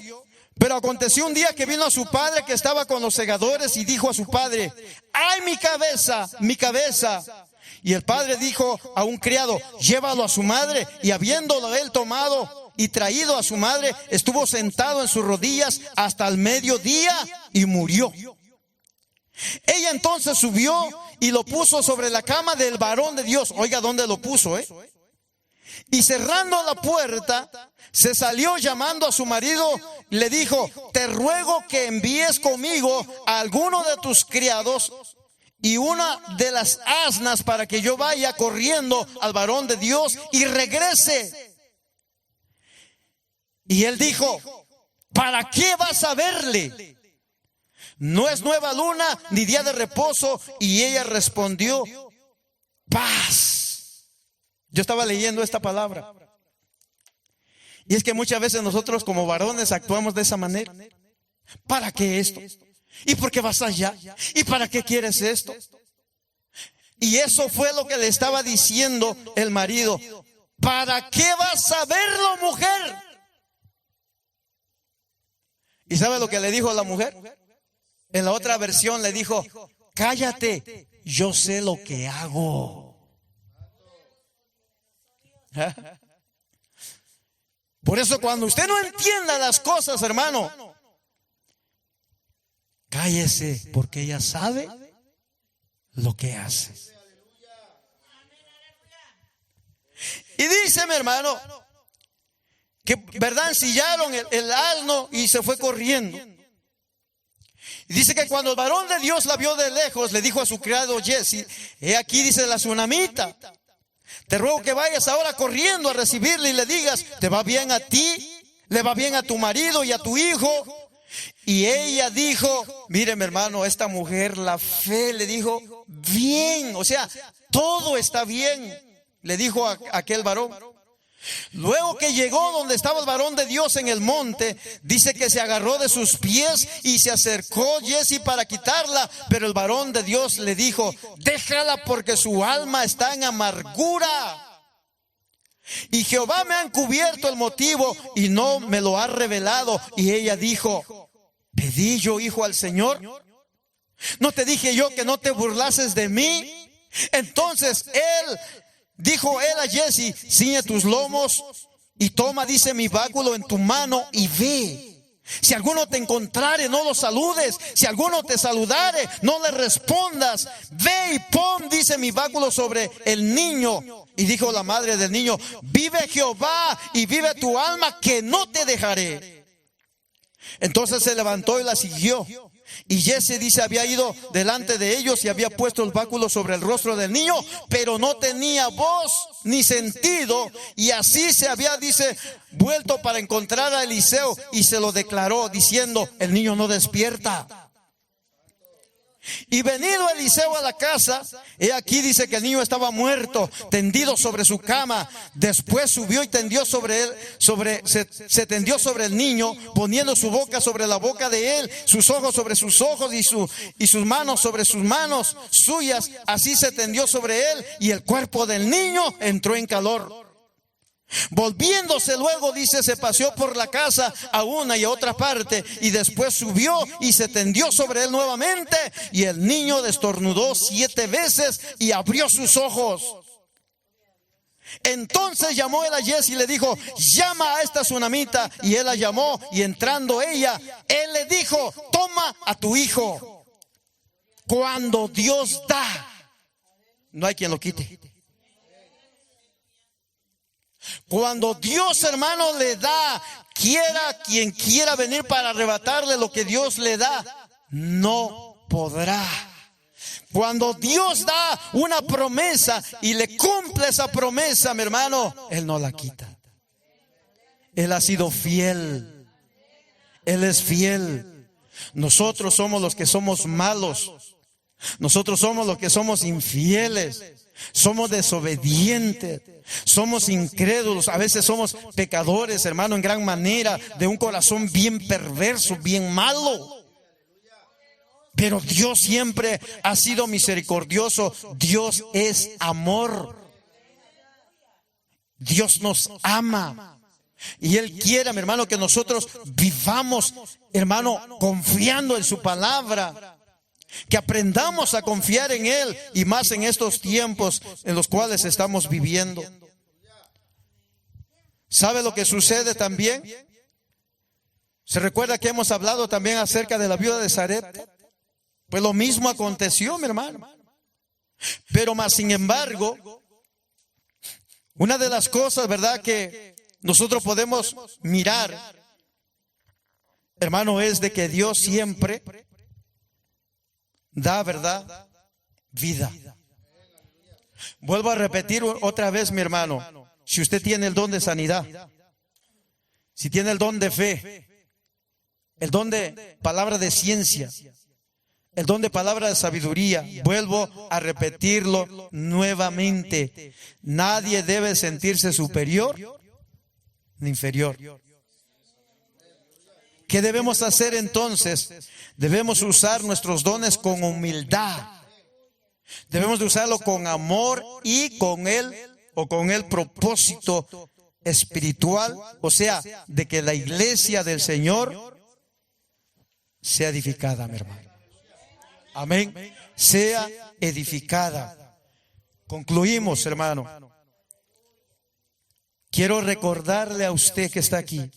pero aconteció un día que vino a su padre, que estaba con los segadores, y dijo a su padre: ¡ay, mi cabeza, mi cabeza! Y el padre dijo a un criado: llévalo a su madre. Y habiéndolo él tomado y traído a su madre, estuvo sentado en sus rodillas hasta el mediodía y murió. Ella entonces subió y lo puso sobre la cama del varón de Dios. Oiga, ¿dónde lo puso, Y cerrando la puerta, se salió, llamando a su marido, le dijo: te ruego que envíes conmigo a alguno de tus criados y una de las asnas, para que yo vaya corriendo al varón de Dios y regrese. Y él dijo: ¿para qué vas a verle? No es nueva luna ni día de reposo. Y ella respondió: paz. Yo estaba leyendo esta palabra. Y es que muchas veces nosotros como varones actuamos de esa manera. ¿Para qué esto? ¿Y por qué vas allá? ¿Y para qué quieres esto? Y eso fue lo que le estaba diciendo el marido: ¿para qué vas a verlo, mujer? ¿Y sabe lo que le dijo la mujer? En la otra versión le dijo: cállate, yo sé lo que hago. Por eso, cuando usted no entienda las cosas, hermano, cállese, porque ella sabe lo que hace. Y dice, mi hermano, que, ¿verdad?, ensillaron el asno y se fue corriendo. Y dice que cuando el varón de Dios la vio de lejos, le dijo a su criado Jesse: he aquí, dice la tsunamita, te ruego que vayas ahora corriendo a recibirle y le digas: te va bien a ti, le va bien a tu marido y a tu hijo. Y ella dijo, mire, mi hermano, esta mujer, la fe, le dijo: bien, o sea, todo está bien, le dijo a aquel varón. Luego que llegó donde estaba el varón de Dios en el monte, dice que se agarró de sus pies y se acercó Jesse para quitarla, pero el varón de Dios le dijo: déjala, porque su alma está en amargura. Y Jehová me ha encubierto el motivo y no me lo ha revelado. Y ella dijo: ¿pedí yo hijo al Señor? ¿No te dije yo que no te burlases de mí? Entonces dijo él a Jesse: ciñe tus lomos y toma, dice, mi báculo en tu mano y ve. Si alguno te encontrare, no lo saludes. Si alguno te saludare, no le respondas. Ve y pon, dice, mi báculo sobre el niño. Y dijo la madre del niño: vive Jehová y vive tu alma, que no te dejaré. Entonces se levantó y la siguió. Y Jesse, dice, había ido delante de ellos y había puesto el báculo sobre el rostro del niño, pero no tenía voz ni sentido. Y así se había, dice, vuelto para encontrar a Eliseo y se lo declaró, diciendo: el niño no despierta. Y venido Eliseo a la casa, he aquí dice que el niño estaba muerto, tendido sobre su cama. Después subió y tendió sobre él, se tendió sobre el niño, poniendo su boca sobre la boca de él, sus ojos sobre sus ojos y sus manos sobre sus manos suyas. Así se tendió sobre él y el cuerpo del niño entró en calor. Volviéndose luego, dice, se paseó por la casa a una y a otra parte, y después subió y se tendió sobre él nuevamente, y el niño destornudó 7 veces y abrió sus ojos. Entonces llamó él a Jesse y le dijo: llama a esta tsunamita. Y él la llamó, y entrando ella, él le dijo: toma a tu hijo. Cuando Dios da, no hay quien lo quite. Cuando Dios, hermano, le da, quiera quien quiera venir para arrebatarle lo que Dios le da, no podrá. Cuando Dios da una promesa y le cumple esa promesa, mi hermano, Él no la quita. Él ha sido fiel. Él es fiel. Nosotros somos los que somos malos. Nosotros somos los que somos infieles. Somos desobedientes, somos incrédulos, a veces somos pecadores, hermano, en gran manera, de un corazón bien perverso, bien malo. Pero Dios siempre ha sido misericordioso. Dios es amor. Dios nos ama. Y Él quiere, mi hermano, que nosotros vivamos, hermano, confiando en su palabra. Que aprendamos a confiar en Él, y más en estos tiempos en los cuales estamos viviendo. ¿Sabe lo que sucede también? ¿Se recuerda que hemos hablado también acerca de la viuda de Sarepta? Pues lo mismo aconteció, mi hermano. Pero más sin embargo, una de las cosas, ¿verdad?, que nosotros podemos mirar, hermano, es de que Dios siempre da, ¿verdad?, vida. Vuelvo a repetir otra vez, mi hermano. Si usted tiene el don de sanidad, si tiene el don de fe, el don de palabra de ciencia, el don de palabra de sabiduría, vuelvo a repetirlo nuevamente. Nadie debe sentirse superior ni inferior. ¿Qué debemos hacer entonces? Debemos usar nuestros dones con humildad. Debemos de usarlo con amor y con el propósito espiritual, o sea, de que la iglesia del Señor sea edificada, mi hermano. Amén. Sea edificada. Concluimos, hermano. Quiero recordarle a usted que está aquí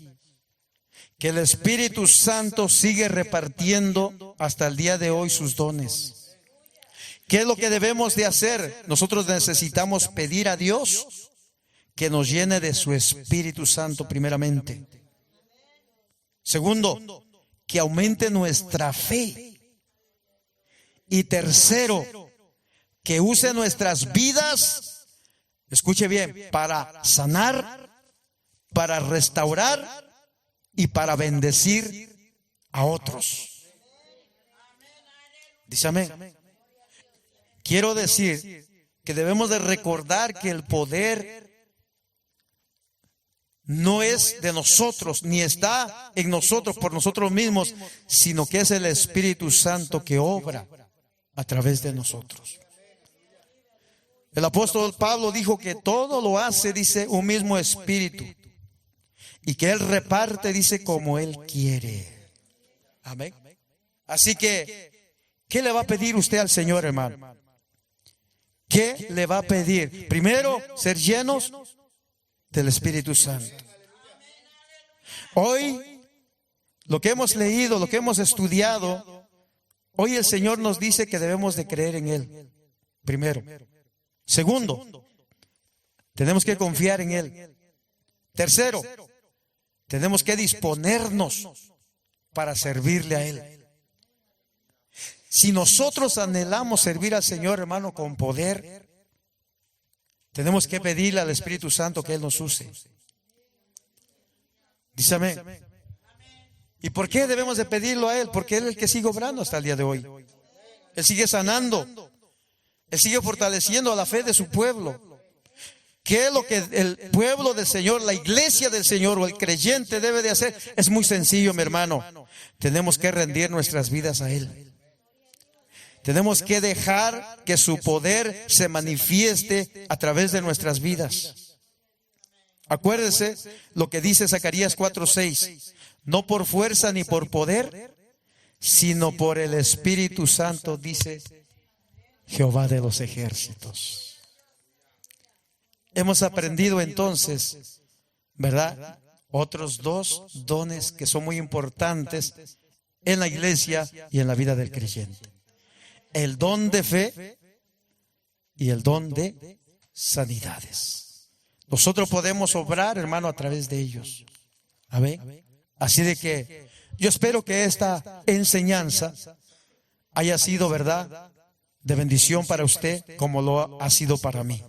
que el Espíritu Santo sigue repartiendo hasta el día de hoy sus dones. ¿Qué es lo que debemos de hacer? Nosotros necesitamos pedir a Dios que nos llene de su Espíritu Santo primeramente. Segundo, que aumente nuestra fe. Y tercero, que use nuestras vidas, escuche bien, para sanar, para restaurar y para bendecir a otros. Dice amén. Quiero decir que debemos de recordar que el poder no es de nosotros, ni está en nosotros por nosotros mismos, sino que es el Espíritu Santo que obra a través de nosotros. El apóstol Pablo dijo que todo lo hace, dice, un mismo Espíritu, y que Él reparte, dice, como Él quiere. Amén. Así que, ¿qué le va a pedir usted al Señor, hermano? ¿Qué le va a pedir? Primero, ser llenos del Espíritu Santo. Hoy, lo que hemos leído, lo que hemos estudiado, hoy el Señor nos dice que debemos de creer en Él. Primero. Segundo, tenemos que confiar en Él. Tercero, tenemos que disponernos para servirle a Él. Si nosotros anhelamos servir al Señor, hermano, con poder, tenemos que pedirle al Espíritu Santo que Él nos use. Dice amén. ¿Y por qué debemos de pedirlo a Él? Porque Él es el que sigue obrando hasta el día de hoy. Él sigue sanando. Él sigue fortaleciendo a la fe de su pueblo. ¿Qué es lo que el pueblo del Señor, la iglesia del Señor o el creyente debe de hacer? Es muy sencillo, mi hermano. Tenemos que rendir nuestras vidas a Él. Tenemos que dejar que su poder se manifieste a través de nuestras vidas. Acuérdese lo que dice Zacarías 4:6. No por fuerza ni por poder, sino por el Espíritu Santo, dice Jehová de los ejércitos. Hemos aprendido entonces, ¿verdad?, otros dos dones que son muy importantes en la iglesia y en la vida del creyente. El don de fe y el don de sanidades. Nosotros podemos obrar, hermano, a través de ellos. ¿Amén? Así de que yo espero que esta enseñanza haya sido, ¿verdad?, de bendición para usted como lo ha sido para mí.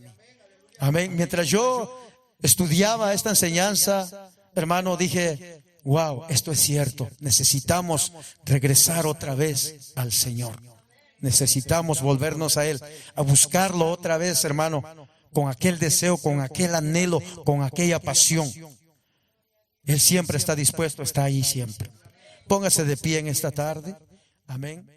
Amén. Mientras yo estudiaba esta enseñanza, hermano, dije, wow, esto es cierto. Necesitamos regresar otra vez al Señor. Necesitamos volvernos a Él, a buscarlo otra vez, hermano, con aquel deseo, con aquel anhelo, con aquella pasión. Él siempre está dispuesto, está ahí siempre. Póngase de pie en esta tarde. Amén.